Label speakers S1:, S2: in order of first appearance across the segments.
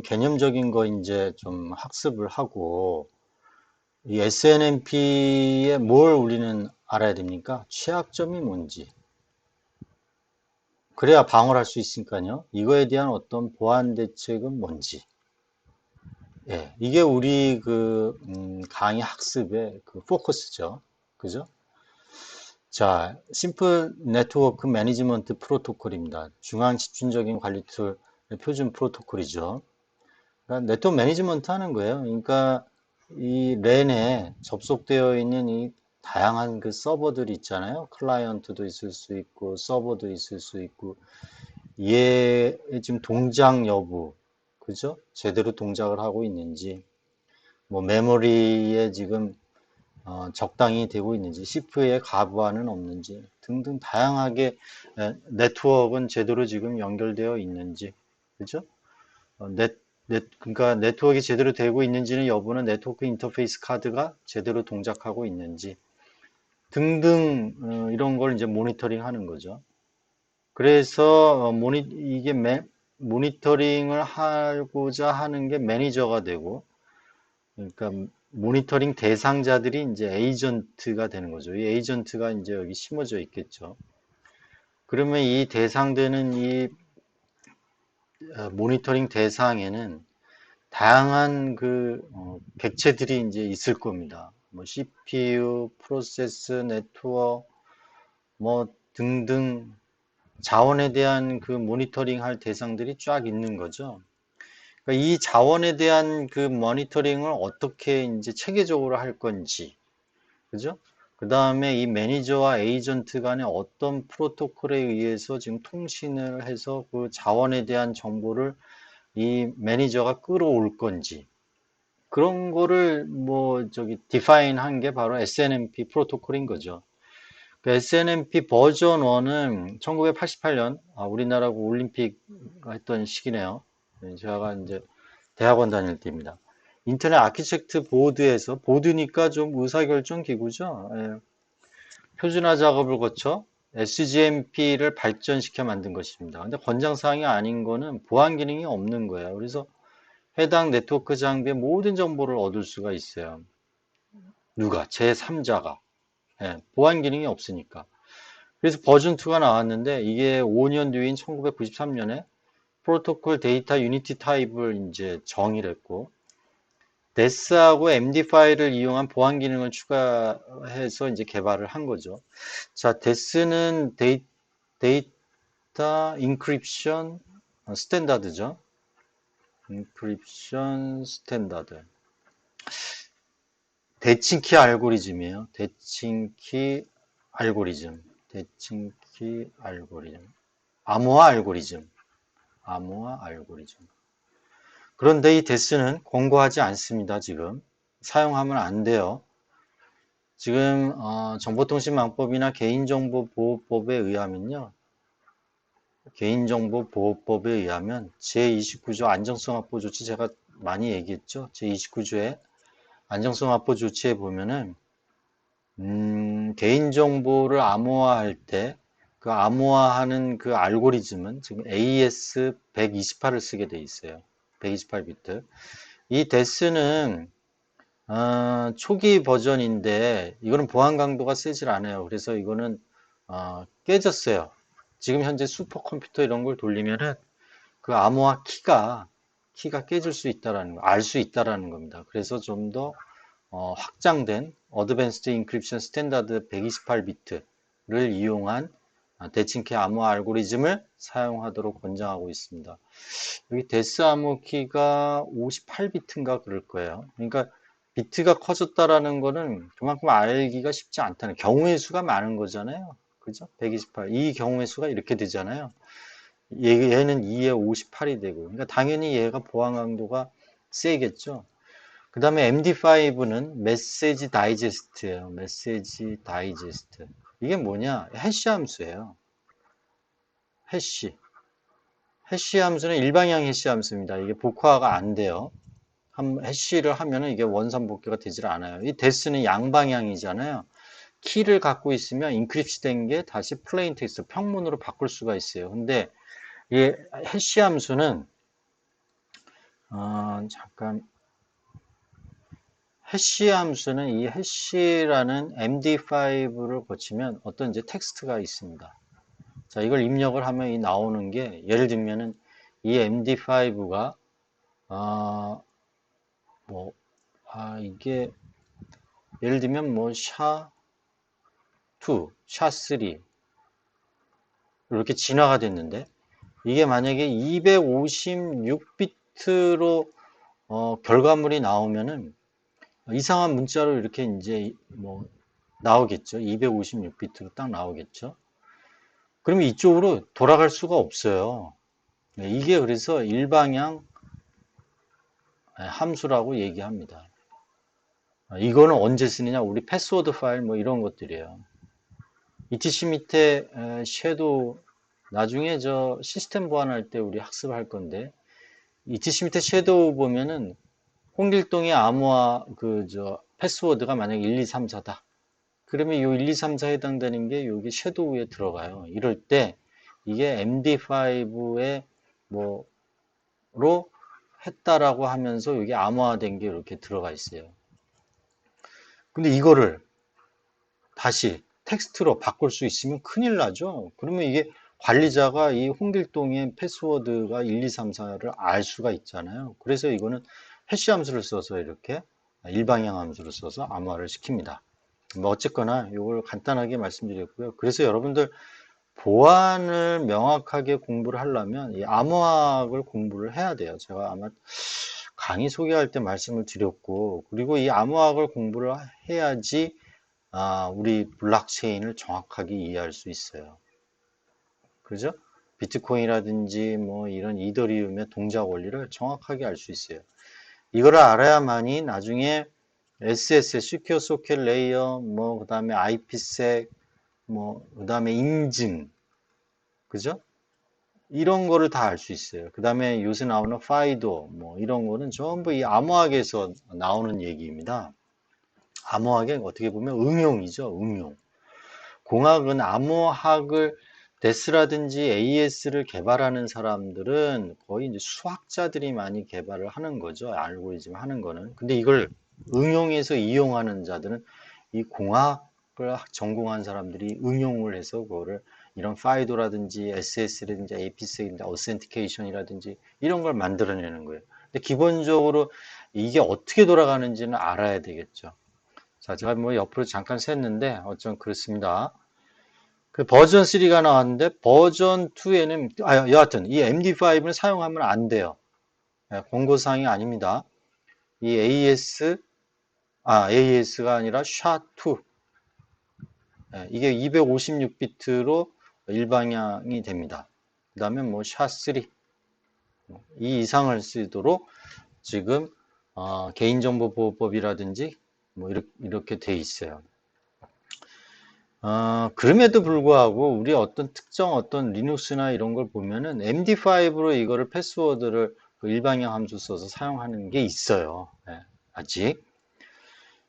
S1: 개념적인 거 이제 좀 학습을 하고, 이 SNMP에 뭘 우리는 알아야 됩니까? 취약점이 뭔지. 그래야 방어를 할 수 있으니까요. 이거에 대한 어떤 보완 대책은 뭔지. 예, 이게 우리 강의 학습의 그 포커스죠. 그죠? 자, 심플 네트워크 매니지먼트 프로토콜입니다. 중앙 집중적인 관리 툴의 표준 프로토콜이죠. 그러니까 네트워크 매니지먼트 하는 거예요. 그러니까 이 랜에 접속되어 있는 이 다양한 그 서버들이 있잖아요. 클라이언트도 있을 수 있고, 서버도 있을 수 있고, 얘의 지금 동작 여부, 그죠? 제대로 동작을 하고 있는지, 뭐 메모리에 지금 적당히 되고 있는지, CPU에 가부하는 없는지 등등 다양하게 네트워크는 제대로 지금 연결되어 있는지, 그죠? 어, 넷, 그러니까 네트워크가 제대로 되고 있는지는 여부는 네트워크 인터페이스 카드가 제대로 동작하고 있는지 등등 이런 걸 이제 모니터링 하는 거죠. 그래서 이게 모니터링을 하고자 하는 게 매니저가 되고, 그러니까 모니터링 대상자들이 이제 에이전트가 되는 거죠. 이 에이전트가 이제 여기 심어져 있겠죠. 그러면 이 대상되는 이 모니터링 대상에는 다양한 객체들이 이제 있을 겁니다. 뭐 CPU, 프로세스, 네트워크, 뭐 등등 자원에 대한 그 모니터링 할 대상들이 쫙 있는 거죠. 그러니까 이 자원에 대한 그 모니터링을 어떻게 이제 체계적으로 할 건지, 그죠? 그 다음에 이 매니저와 에이전트 간에 어떤 프로토콜에 의해서 지금 통신을 해서 그 자원에 대한 정보를 이 매니저가 끌어올 건지, 그런 거를 뭐 저기 디파인 한 게 바로 SNMP 프로토콜인 거죠. 그 SNMP 버전 1은 1988년 우리나라가 올림픽 했던 시기네요. 제가 이제 대학원 다닐 때입니다. 인터넷 아키텍트 보드에서 보드니까 좀 의사결정 기구죠. 예, 표준화 작업을 거쳐 SGMP를 발전시켜 만든 것입니다. 근데 권장사항이 아닌 거는 보안 기능이 없는 거예요. 그래서 해당 네트워크 장비의 모든 정보를 얻을 수가 있어요. 누가? 제3자가. 보안 기능이 없으니까. 그래서 버전 2가 나왔는데 이게 5년 뒤인 1993년에 프로토콜 데이터 유니티 타입을 이제 정의를 했고 데스하고 MD 파일을 이용한 보안 기능을 추가해서 이제 개발을 한 거죠. 자, 데스는 데이터 인크립션 스탠다드죠. 인크립션 스탠다드. 대칭키 알고리즘이에요. 대칭키 알고리즘. 대칭키 알고리즘. 암호화 알고리즘. 암호화 알고리즘. 그런데 이 데스는 공고하지 않습니다. 지금 사용하면 안 돼요. 지금 정보통신망법이나 개인정보보호법에 의하면요. 개인정보보호법에 의하면 제29조 안정성 확보 조치 제가 많이 얘기했죠. 제29조에 안정성 확보 조치에 보면은 개인정보를 암호화할 때 그 암호화하는 그 알고리즘은 지금 AES-128을 쓰게 돼 있어요. 128비트. 이 데스는 초기 버전인데 이거는 보안 강도가 세질 않아요. 그래서 이거는 깨졌어요. 지금 현재 슈퍼컴퓨터 이런 걸 돌리면은 그 암호화 키가 깨질 수 있다라는 거, 알 수 있다라는 겁니다. 그래서 좀 더 확장된 어드밴스드 인크립션 스탠다드 128비트를 이용한 대칭키 암호화 알고리즘을 사용하도록 권장하고 있습니다. 여기 데스 암호 키가 58비트인가 그럴 거예요. 그러니까 비트가 커졌다라는 거는 그만큼 알기가 쉽지 않다는 경우의 수가 많은 거잖아요. 그죠? 128. 이 경우의 수가 이렇게 되잖아요. 얘는 2에 58이 되고. 그러니까 당연히 얘가 보안 강도가 세겠죠. 그 다음에 MD5는 메시지 다이제스트예요. 메시지 다이제스트. 이게 뭐냐? 해시 함수예요. 해시. 해시 함수는 일방향 해시 함수입니다. 이게 복화가 안 돼요. 해시를 하면은 이게 원산 복귀가 되질 않아요. 이 데스는 양방향이잖아요. 키를 갖고 있으면 인크립시 된 게 다시 플레인 텍스트, 평문으로 바꿀 수가 있어요. 근데 이 해시 함수는 잠깐. 해시 함수는 이 해시라는 MD5를 거치면 어떤 이제 텍스트가 있습니다. 자, 이걸 입력을 하면 이 나오는 게 예를 들면은 이 MD5가 뭐 이게 예를 들면 뭐 샤2, 샤3 이렇게 진화가 됐는데 이게 만약에 256비트로 결과물이 나오면은 이상한 문자로 이렇게 이제 뭐 나오겠죠. 256비트로 딱 나오겠죠. 그러면 이쪽으로 돌아갈 수가 없어요. 네, 이게 그래서 일방향 함수라고 얘기합니다. 이거는 언제 쓰느냐? 우리 패스워드 파일 뭐 이런 것들이에요. ETC 밑에 섀도우 나중에 저 시스템 보안할 때 우리 학습할 건데 ETC 밑에 섀도우 보면은 홍길동의 암호화 그 저 패스워드가 만약에 1, 2, 3, 4다. 그러면 요 1, 2, 3, 4 해당되는 게 여기 섀도우에 들어가요. 이럴 때 이게 MD5의 뭐로 했다라고 하면서 여기 암호화된 게 이렇게 들어가 있어요. 근데 이거를 다시 텍스트로 바꿀 수 있으면 큰일 나죠. 그러면 이게 관리자가 이 홍길동의 패스워드가 1, 2, 3, 4를 알 수가 있잖아요. 그래서 이거는 해시 함수를 써서 이렇게 일방향 함수를 써서 암호화를 시킵니다. 뭐 어쨌거나 이걸 간단하게 말씀드렸고요. 그래서 여러분들 보안을 명확하게 공부를 하려면 이 암호학을 공부를 해야 돼요. 제가 아마 강의 소개할 때 말씀을 드렸고, 그리고 이 암호학을 공부를 해야지 우리 블록체인을 정확하게 이해할 수 있어요. 그죠? 비트코인이라든지 뭐 이런 이더리움의 동작 원리를 정확하게 알 수 있어요. 이거를 알아야만이 나중에 SS, Secure Socket Layer, 뭐 그다음에 IPsec, 뭐 그다음에 인증, 그죠? 이런 거를 다 알 수 있어요. 그 다음에 요새 나오는 파이도 뭐 이런 거는 전부 이 암호학에서 나오는 얘기입니다. 암호학의 어떻게 보면 응용이죠. 응용. 공학은 암호학을 데스라든지 AS를 개발하는 사람들은 거의 이제 수학자들이 많이 개발을 하는 거죠. 알고리즘 하는 거는. 근데 이걸 응용해서 이용하는 자들은 이 공학을 전공한 사람들이 응용을 해서 그거를 이런 파이도라든지 SS라든지 APS라든지 어센티케이션이라든지 이런 걸 만들어내는 거예요. 근데 기본적으로 이게 어떻게 돌아가는지는 알아야 되겠죠. 자, 제가 뭐 옆으로 잠깐 샜는데 어쩜 그렇습니다. 그 버전 3가 나왔는데 버전 2에는 여하튼 이 MD5는 사용하면 안 돼요. 권고사항이 아닙니다. 이 AS가 아니라 SHA-2 이게 256비트로 일방향이 됩니다. 그 다음에 뭐 SHA-3 이 이상을 쓰도록 지금 개인정보보호법이라든지 뭐 이렇게 돼 있어요. 그럼에도 불구하고 우리 어떤 특정 어떤 리눅스나 이런 걸 보면은 MD5로 이거를 패스워드를 그 일방향 함수 써서 사용하는 게 있어요. 네, 아직.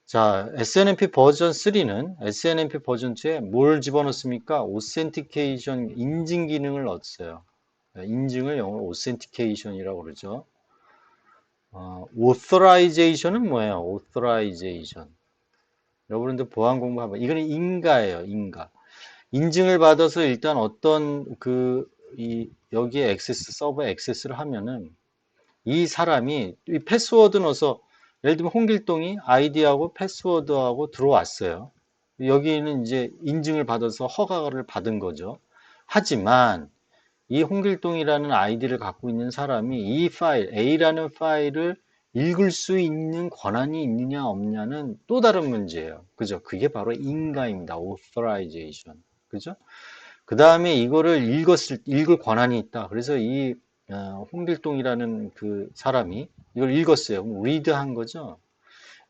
S1: 자, SNMP 버전 3는 SNMP 버전 2에 뭘 집어넣습니까? 오센티케이션 인증 기능을 넣었어요. 네, 인증을 영어로 오센티케이션이라고 그러죠. authorization은 뭐예요? authorization. 여러분들 보안 공부하면 이거는 인가예요, 인가. 인증을 받아서 일단 어떤 여기에 액세스, 서버에 액세스를 하면은 이 사람이 이 패스워드 넣어서 예를 들면 홍길동이 아이디하고 패스워드하고 들어왔어요. 여기는 이제 인증을 받아서 허가를 받은 거죠. 하지만 이 홍길동이라는 아이디를 갖고 있는 사람이 이 파일, A라는 파일을 읽을 수 있는 권한이 있느냐 없냐는 또 다른 문제예요. 그죠? 그게 바로 인가입니다. authorization. 그죠? 그 다음에 이거를 읽을 권한이 있다. 그래서 이 홍길동이라는 그 사람이 이걸 읽었어요. 그럼 read 한 거죠.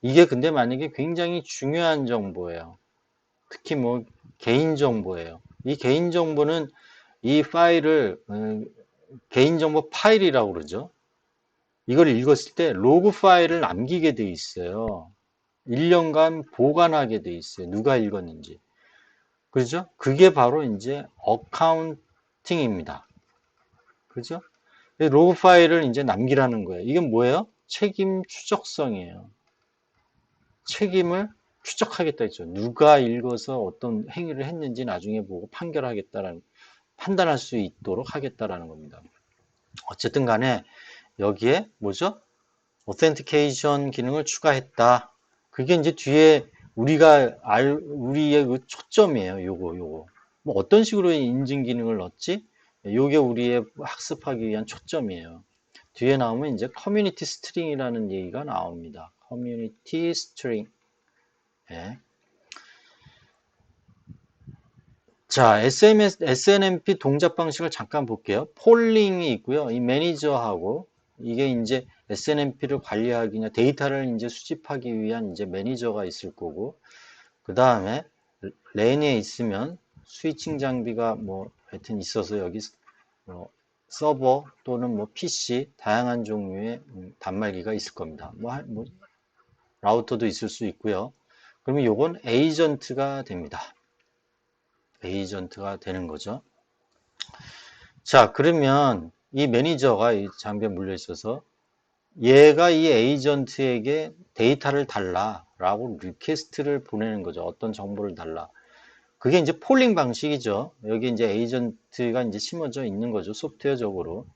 S1: 이게 근데 만약에 굉장히 중요한 정보예요. 특히 뭐 개인정보예요. 이 개인정보는 이 파일을 개인정보 파일이라고 그러죠. 이걸 읽었을 때 로그 파일을 남기게 돼 있어요. 1년간 보관하게 돼 있어요. 누가 읽었는지. 그죠? 그게 바로 이제 어카운팅입니다. 그죠? 이 로그 파일을 이제 남기라는 거예요. 이게 뭐예요? 책임 추적성이에요. 책임을 추적하겠다 했죠. 누가 읽어서 어떤 행위를 했는지 나중에 보고 판단할 수 있도록 하겠다라는 겁니다. 어쨌든 간에 여기에 뭐죠? 오센티케이션 기능을 추가했다. 그게 이제 뒤에 우리의 그 초점이에요. 요거. 뭐 어떤 식으로 인증 기능을 넣었지? 요게 우리의 학습하기 위한 초점이에요. 뒤에 나오면 이제 커뮤니티 스트링이라는 얘기가 나옵니다. 커뮤니티 스트링. 예. 자, SNMP 동작 방식을 잠깐 볼게요. 폴링이 있고요. 이 매니저하고 이게 이제 SNMP를 관리하기, 데이터를 이제 수집하기 위한 이제 매니저가 있을 거고, 그 다음에 랜에 있으면 스위칭 장비가 뭐 하여튼 있어서 여기 서버 또는 뭐 PC 다양한 종류의 단말기가 있을 겁니다. 뭐 라우터도 있을 수 있고요. 그러면 요건 에이전트가 됩니다. 에이전트가 되는 거죠. 자, 그러면 이 매니저가 이 장비에 물려 있어서 얘가 이 에이전트에게 데이터를 달라라고 리퀘스트를 보내는 거죠. 어떤 정보를 달라. 그게 이제 폴링 방식이죠. 여기 이제 에이전트가 이제 심어져 있는 거죠. 소프트웨어적으로.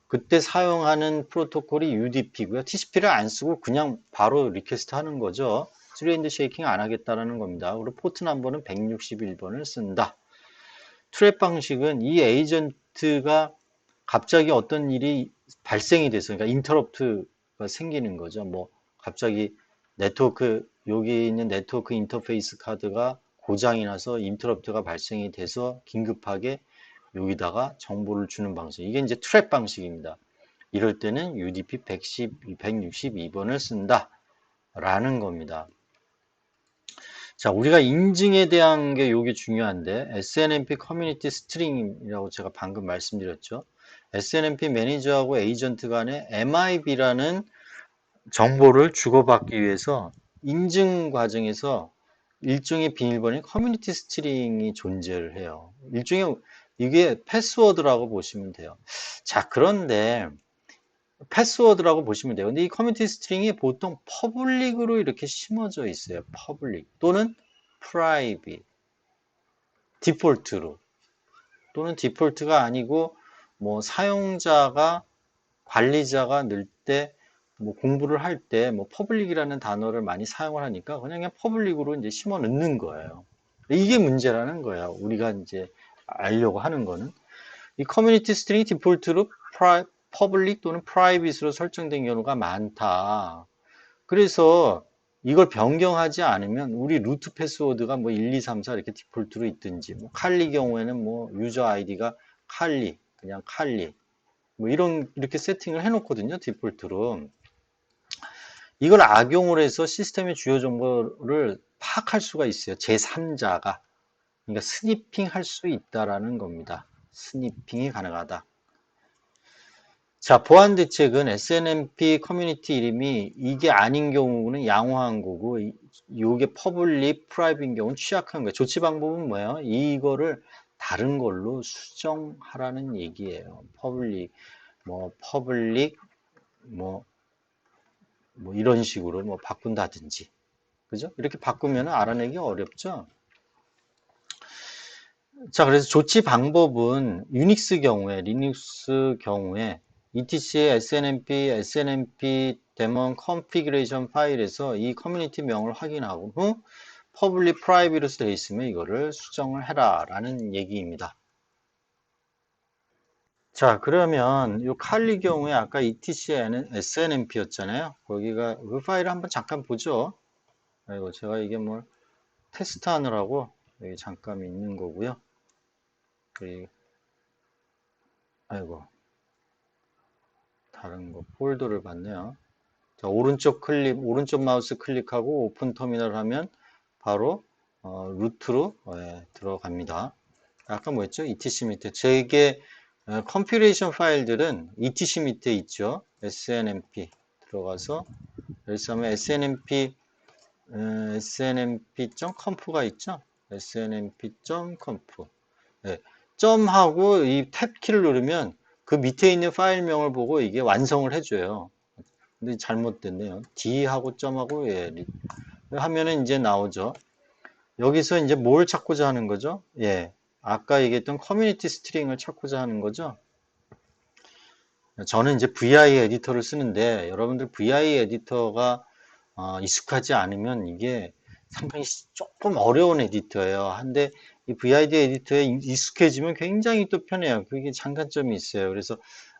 S1: 그때 사용하는 프로토콜이 UDP고요. TCP를 안 쓰고 그냥 바로 리퀘스트 하는 거죠. 3핸드 쉐이킹 안 하겠다라는 겁니다. 그리고 포트 넘버는 161번을 쓴다. 트랩 방식은 이 에이전트가 갑자기 어떤 일이 발생이 돼서, 그러니까 인터럽트가 생기는 거죠. 뭐, 갑자기 여기 있는 네트워크 인터페이스 카드가 고장이 나서 인터럽트가 발생이 돼서 긴급하게 여기다가 정보를 주는 방식. 이게 이제 트랩 방식입니다. 이럴 때는 UDP 162번을 쓴다. 라는 겁니다. 자, 우리가 인증에 대한 게 요게 중요한데, SNMP 커뮤니티 스트링이라고 제가 방금 말씀드렸죠. SNMP 매니저하고 에이전트 간에 MIB라는 정보를 주고받기 위해서 인증 과정에서 일종의 비밀번호 커뮤니티 스트링이 존재를 해요. 일종의 이게 패스워드라고 보시면 돼요. 자, 그런데 패스워드라고 보시면 돼요. 근데 이 커뮤니티 스트링이 보통 퍼블릭으로 이렇게 심어져 있어요. 퍼블릭 또는 프라이빗, 디폴트로 또는 디폴트가 아니고 뭐 사용자가 관리자가 넣을 때 뭐 공부를 할 때 뭐 퍼블릭이라는 단어를 많이 사용을 하니까 그냥 퍼블릭으로 이제 심어 넣는 거예요. 이게 문제라는 거예요. 우리가 이제 알려고 하는 거는 이 커뮤니티 스트링이 디폴트로 퍼블릭 또는 프라이빗으로 설정된 경우가 많다. 그래서 이걸 변경하지 않으면 우리 루트 패스워드가 뭐 1, 2, 3, 4 이렇게 디폴트로 있든지 뭐 칼리 경우에는 뭐 유저 아이디가 칼리, 그냥 칼리 뭐 이렇게 세팅을 해놓거든요. 디폴트로. 이걸 악용을 해서 시스템의 주요 정보를 파악할 수가 있어요. 제3자가. 그러니까 스니핑 할 수 있다라는 겁니다. 스니핑이 가능하다. 자, 보안 대책은 SNMP 커뮤니티 이름이 이게 아닌 경우는 양호한 거고, 이게 퍼블릭, 프라이빗인 경우는 취약한 거예요. 조치 방법은 뭐예요? 이거를 다른 걸로 수정하라는 얘기예요. 퍼블릭, 뭐, 뭐 이런 식으로 뭐 바꾼다든지. 그죠? 이렇게 바꾸면 알아내기 어렵죠? 자, 그래서 조치 방법은 유닉스 경우에, 리눅스 경우에 ETC의 SNMP 데몬 컨피그레이션 파일에서 이 커뮤니티 명을 확인하고 후 퍼블릭 프라이빗으로 되어 있으면 이거를 수정을 해라 라는 얘기입니다. 자, 그러면 이 칼리 경우에 아까 ETC에는 SNMP였잖아요. 거기가 그 파일을 한번 잠깐 보죠. 아이고, 제가 이게 뭘 테스트 하느라고 여기 잠깐 있는 거고요. 아이고, 다른 거 폴더를 봤네요. 자, 오른쪽 마우스 클릭하고 오픈 터미널 하면 바로 루트로 들어갑니다. 아까 뭐였죠? ETC 밑에. 제게 컴피레이션 파일들은 ETC 밑에 있죠. SNMP 들어가서 여기서 하면 snmp.conf가 있죠. snmp.conf. 네, 점하고 이 탭 키를 누르면 그 밑에 있는 파일명을 보고 이게 완성을 해줘요. 근데 잘못됐네요. D하고 점하고 예, 하면은 이제 나오죠. 여기서 이제 뭘 찾고자 하는 거죠? 예. 아까 얘기했던 커뮤니티 스트링을 찾고자 하는 거죠. 저는 이제 VI 에디터를 쓰는데 여러분들 VI 에디터가 익숙하지 않으면 이게 상당히 조금 어려운 에디터예요. 근데 이 VID 에디터에 익숙해지면 굉장히 또 편해요. 그게 장단점이 있어요. 그래서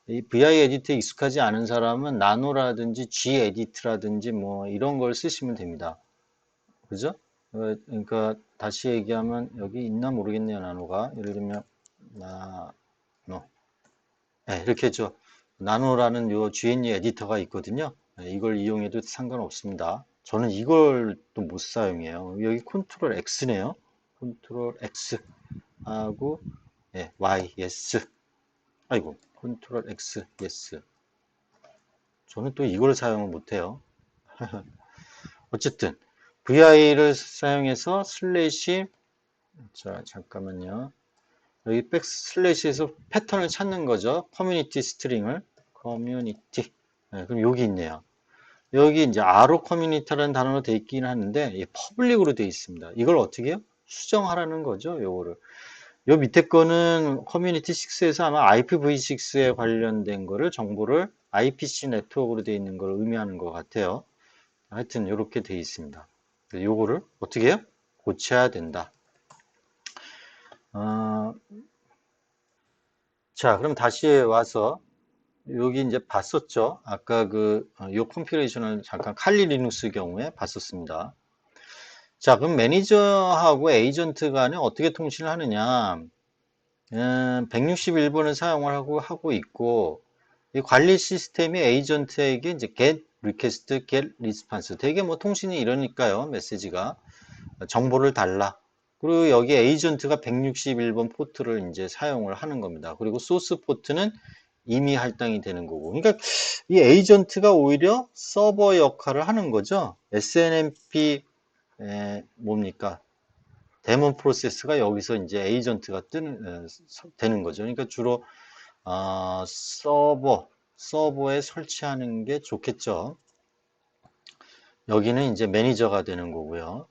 S1: 이 VI 에디터에 익숙하지 않은 사람은 나노라든지 G 에디트라든지 뭐 이런 걸 쓰시면 됩니다. 그죠? 그러니까 다시 얘기하면 여기 있나 모르겠네요. 나노가 예를 들면 나노 네, 이렇게 저 나노라는 요 GNU 에디터가 있거든요. 네, 이걸 이용해도 상관없습니다. 저는 이걸 또 못 사용해요. 여기 컨트롤 X네요. 컨트롤 X 하고 예, Y, yes. 아이고, 컨트롤 X, yes. 저는 또 이걸 사용을 못해요. 어쨌든 VI를 사용해서 슬래시 자 잠깐만요. 여기 백슬래시에서 패턴을 찾는 거죠. 커뮤니티 스트링을 커뮤니티 네, 그럼 여기 있네요. 여기 이제 arrow community라는 단어로 되어 있긴 하는데 예, 퍼블릭으로 되어 있습니다. 이걸 어떻게 해요? 수정하라는 거죠. 요거를. 요 밑에 거는 커뮤니티 6에서 아마 IPv6에 관련된 거를 정보를 IPC 네트워크로 되어 있는 걸 의미하는 것 같아요. 하여튼 이렇게 되어 있습니다. 요거를 어떻게 해요? 고쳐야 된다. 어, 자, 그럼 다시 와서 여기 이제 봤었죠. 아까 요 컴피레이션을 잠깐 칼리 리눅스 경우에 봤었습니다. 자, 그럼 매니저하고 에이전트 간에 어떻게 통신을 하느냐. 161번을 사용을 하고 있고, 이 관리 시스템이 에이전트에게 이제 get request, get response. 되게 뭐 통신이 이러니까요. 메시지가. 정보를 달라. 그리고 여기 에이전트가 161번 포트를 이제 사용을 하는 겁니다. 그리고 소스 포트는 이미 할당이 되는 거고. 그러니까 이 에이전트가 오히려 서버 역할을 하는 거죠. SNMP 뭡니까? 데몬 프로세스가 여기서 이제 에이전트가 되는 거죠. 그러니까 주로 서버에 설치하는 게 좋겠죠. 여기는 이제 매니저가 되는 거고요.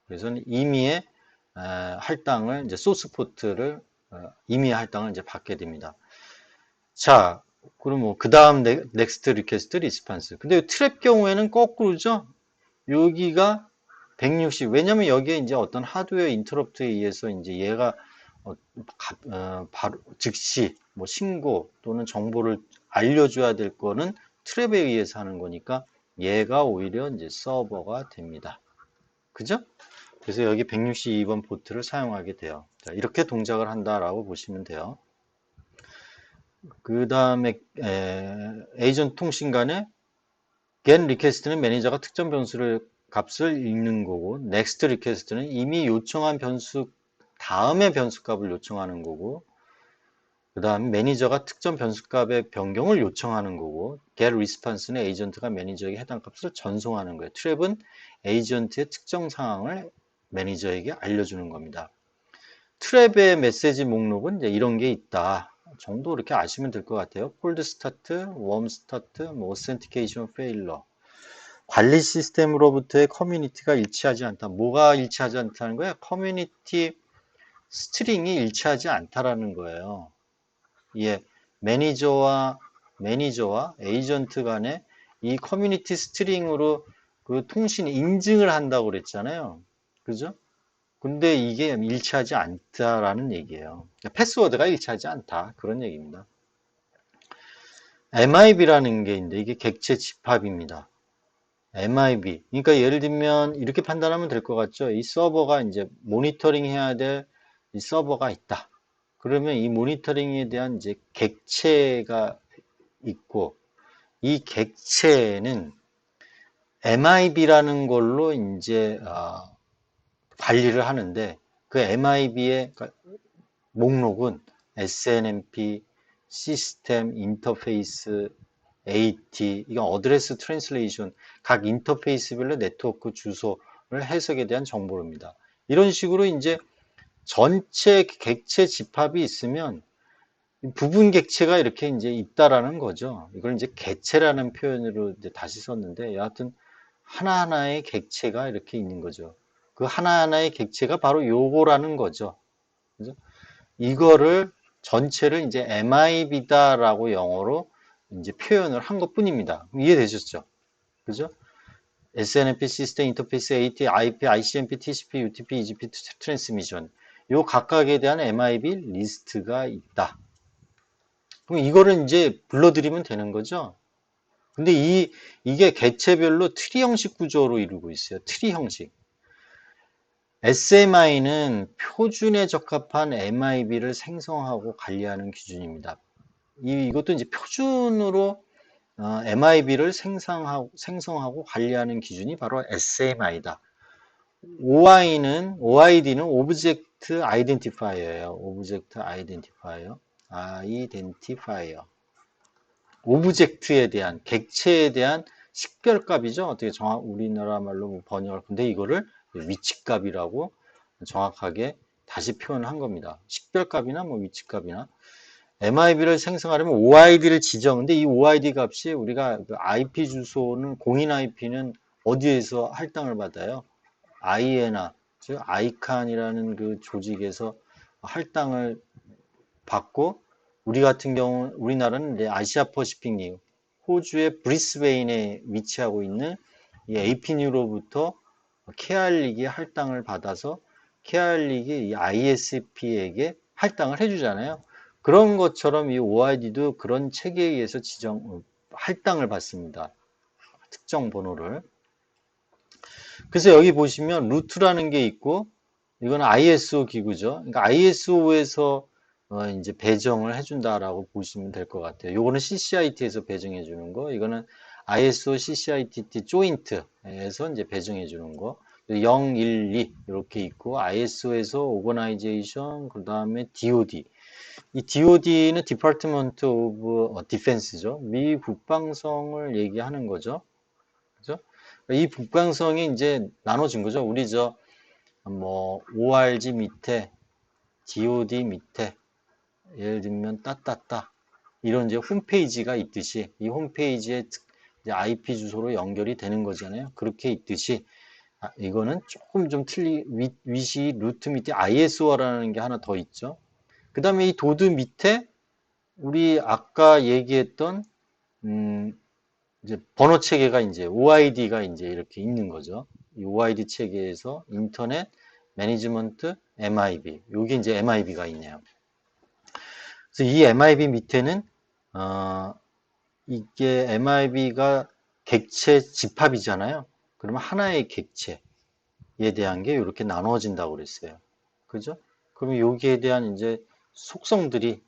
S1: 그래서 임의의 할당을 이제 소스 포트를 임의의 할당을 이제 받게 됩니다. 자, 그럼 뭐 그 다음 넥스트 리퀘스트 리스판스. 근데 트랩 경우에는 거꾸로죠. 여기가 160. 왜냐면 여기에 이제 어떤 하드웨어 인터럽트에 의해서 이제 얘가 바로 즉시 뭐 신고 또는 정보를 알려줘야 될 거는 트랩에 의해서 하는 거니까 얘가 오히려 이제 서버가 됩니다. 그죠? 그래서 여기 162번 포트를 사용하게 돼요. 자, 이렇게 동작을 한다라고 보시면 돼요. 그 다음에 에이전트 통신 간에 get request는 매니저가 특정 변수를 값을 읽는 거고 next request는 이미 요청한 변수 다음에 변수값을 요청하는 거고 그 다음 매니저가 특정 변수값의 변경을 요청하는 거고 get response는 에이전트가 매니저에게 해당 값을 전송하는 거예요. 트랩은 에이전트의 특정 상황을 매니저에게 알려주는 겁니다. 트랩의 메시지 목록은 이제 이런 게 있다 정도 이렇게 아시면 될 것 같아요. 콜드 스타트, 웜 스타트, 뭐 오센티케이션 페일러 관리 시스템으로부터의 커뮤니티가 일치하지 않다. 뭐가 일치하지 않다는 거야? 커뮤니티 스트링이 일치하지 않다라는 거예요. 예, 매니저와 에이전트 간에 이 커뮤니티 스트링으로 그 통신 인증을 한다고 그랬잖아요. 그죠? 근데 이게 일치하지 않다라는 얘기예요. 패스워드가 일치하지 않다. 그런 얘기입니다. MIB라는 게 있는데 이게 객체 집합입니다. MIB. 그러니까 예를 들면 이렇게 판단하면 될 것 같죠. 이 서버가 이제 모니터링 해야 될 이 서버가 있다. 그러면 이 모니터링에 대한 이제 객체가 있고 이 객체는 MIB라는 걸로 이제 관리를 하는데 그 MIB의 목록은 SNMP, 시스템 인터페이스, AT, 이건 어드레스 트랜슬레이션, 각 인터페이스별로 네트워크 주소를 해석에 대한 정보입니다. 이런 식으로 이제 전체 객체 집합이 있으면 부분 객체가 이렇게 이제 있다라는 거죠. 이걸 이제 객체라는 표현으로 이제 다시 썼는데, 여하튼 하나하나의 객체가 이렇게 있는 거죠. 그 하나하나의 객체가 바로 요거라는 거죠. 그죠? 이거를 전체를 이제 MIB다라고 영어로 이제 표현을 한 것뿐입니다. 이해되셨죠? 그죠? SNMP, 시스템 인터페이스, AT, IP, ICMP, TCP, UTP, EGP, 트랜스미션. 요 각각에 대한 MIB 리스트가 있다. 그럼 이거를 이제 불러드리면 되는 거죠. 근데 이게 객체별로 트리 형식 구조로 이루고 있어요. 트리 형식. SMI는 표준에 적합한 MIB를 생성하고 관리하는 기준입니다. 이것도 이제 표준으로 MIB를 생성하고 관리하는 기준이 바로 SMI다. OID는 오브젝트 아이덴티파이어예요. 오브젝트 아이덴티파이어. 오브젝트에 대한, 객체에 대한 식별값이죠. 어떻게 우리나라 말로 뭐 번역을, 근데 이거를 위치값이라고 정확하게 다시 표현한 겁니다. 식별값이나 뭐 위치값이나. MIB를 생성하려면 OID를 지정. 근데 이 OID 값이 우리가 그 IP 주소는, 공인 IP는 어디에서 할당을 받아요? IANA, 즉 아이칸이라는 그 조직에서 할당을 받고, 우리 같은 경우, 우리나라는 이제 아시아 퍼시픽, 호주의 브리스베인에 위치하고 있는 이 에이핀유로부터 케알릭이 할당을 받아서 케알릭이 이 ISP에게 할당을 해주잖아요. 그런 것처럼 이 OID도 그런 체계에 의해서 할당을 받습니다. 특정 번호를. 그래서 여기 보시면 루트라는 게 있고, 이건 ISO 기구죠. 그러니까 ISO에서 이제 배정을 해준다라고 보시면 될 것 같아요. 요거는 CCIT에서 배정해 주는 거, 이거는 ISO CCITT 조인트에서 이제 배정해 주는 거. 0, 1, 2 이렇게 있고, ISO에서 오거나이제이션, 그 다음에 DoD. 이 DoD는 Department of Defense죠. 미 국방성을 얘기하는 거죠. 그죠? 이 국방성이 이제 나눠진 거죠. 우리 뭐 ORG 밑에, DoD 밑에, 예를 들면 따따따 이런 이제 홈페이지가 있듯이, 이 홈페이지에 이제 IP 주소로 연결이 되는 거잖아요. 그렇게 있듯이 이거는 조금 좀 윗이 루트 밑에 ISO라는 게 하나 더 있죠. 그 다음에 이 도드 밑에 우리 아까 얘기했던 이제 번호 체계가 이제 OID가 이제 이렇게 있는 거죠. 이 OID 체계에서 인터넷 매니지먼트 MIB, 여기 이제 MIB가 있네요. 그래서 이 MIB 밑에는 이게 MIB가 객체 집합이잖아요. 그러면 하나의 객체에 대한 게 이렇게 나눠진다고 그랬어요. 그죠? 그러면 여기에 대한 이제 속성들이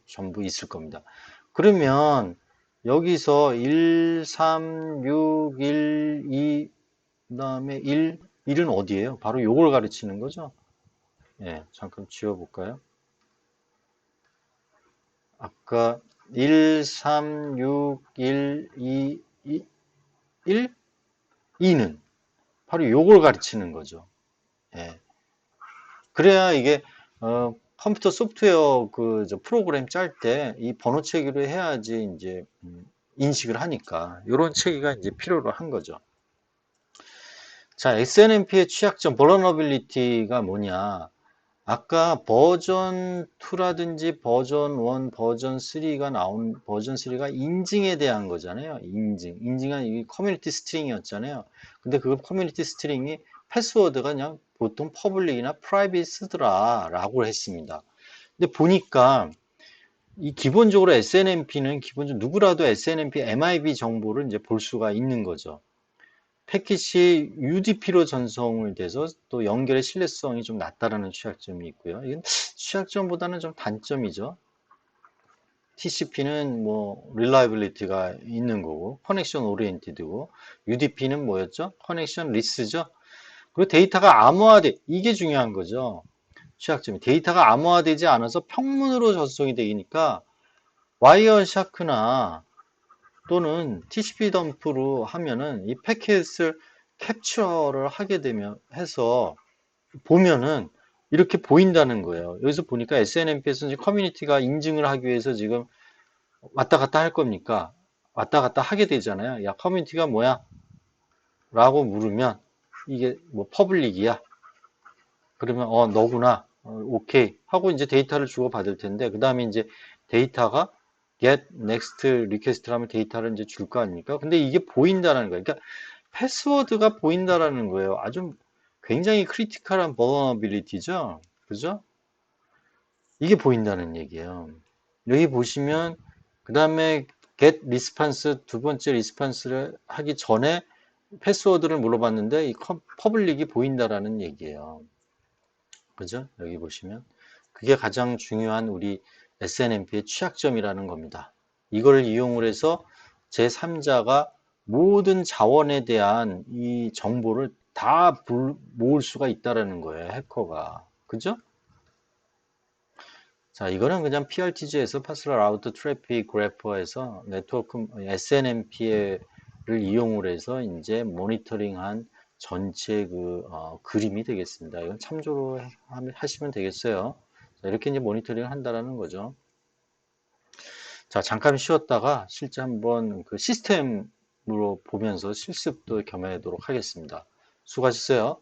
S1: 전부 있을 겁니다. 그러면 여기서 1, 3, 6, 1, 2, 그 다음에 1은 어디예요? 바로 요걸 가르치는 거죠. 예, 잠깐 지워볼까요? 아까 1, 3, 6, 1, 2, 1, 2는 바로 요걸 가르치는 거죠. 예. 그래야 이게 컴퓨터 소프트웨어 프로그램 짤 때 이 번호 체계로 해야지 이제 인식을 하니까 이런 체계가 이제 필요로 한 거죠. 자, SNMP의 취약점, vulnerability가 뭐냐? 아까 버전 2라든지 버전 1, 버전 3가 버전 3가 인증에 대한 거잖아요. 인증한 이 커뮤니티 스트링이었잖아요. 근데 그 커뮤니티 스트링이 패스워드가 그냥 보통 퍼블릭이나 프라이빗 쓰더라라고 했습니다. 근데 보니까 이 기본적으로 SNMP는 기본적으로 누구라도 SNMP MIB 정보를 이제 볼 수가 있는 거죠. 패킷이 UDP로 전송을 돼서 또 연결의 신뢰성이 좀 낮다라는 취약점이 있고요. 이건 취약점보다는 좀 단점이죠. TCP는 뭐 reliability가 있는 거고, 커넥션 오리엔티드고, UDP는 뭐였죠? 커넥션 리스죠. 그리고 데이터가 암호화돼, 이게 중요한 거죠. 취약점이 데이터가 암호화되지 않아서 평문으로 전송이 되니까 와이어샤크나 또는 TCP 덤프로 하면은 이 패킷을 캡처를 하게 되면 해서 보면은 이렇게 보인다는 거예요. 여기서 보니까 SNMP에서 이제 커뮤니티가 인증을 하기 위해서 지금 왔다 갔다 할 겁니까? 왔다 갔다 하게 되잖아요. 야, 커뮤니티가 뭐야? 라고 물으면 이게 뭐 퍼블릭이야? 그러면 너구나. 오케이. 하고 이제 데이터를 주고 받을 텐데 그 다음에 이제 데이터가 get next request를 하면 데이터를 이제 줄 거 아닙니까? 근데 이게 보인다는 거예요. 그러니까 패스워드가 보인다라는 거예요. 아주 굉장히 크리티컬한 vulnerability죠. 그죠? 이게 보인다는 얘기예요. 여기 보시면 그 다음에 get response 두 번째 리스판스를 하기 전에 패스워드를 물어봤는데 이 퍼블릭이 보인다라는 얘기예요. 그죠? 여기 보시면 그게 가장 중요한 우리 SNMP의 취약점이라는 겁니다. 이걸 이용을 해서 제3자가 모든 자원에 대한 이 정보를 다 모을 수가 있다라는 거예요. 해커가. 그죠? 자, 이거는 그냥 PRTG에서 Parcel Route Traffic Grapher에서 네트워크 SNMP를 이용을 해서 이제 모니터링한 전체 그림이 되겠습니다. 이건 참조로 하시면 되겠어요. 자, 이렇게 이제 모니터링을 한다라는 거죠. 자, 잠깐 쉬었다가 실제 한번 그 시스템으로 보면서 실습도 겸해도록 하겠습니다. 수고하셨어요.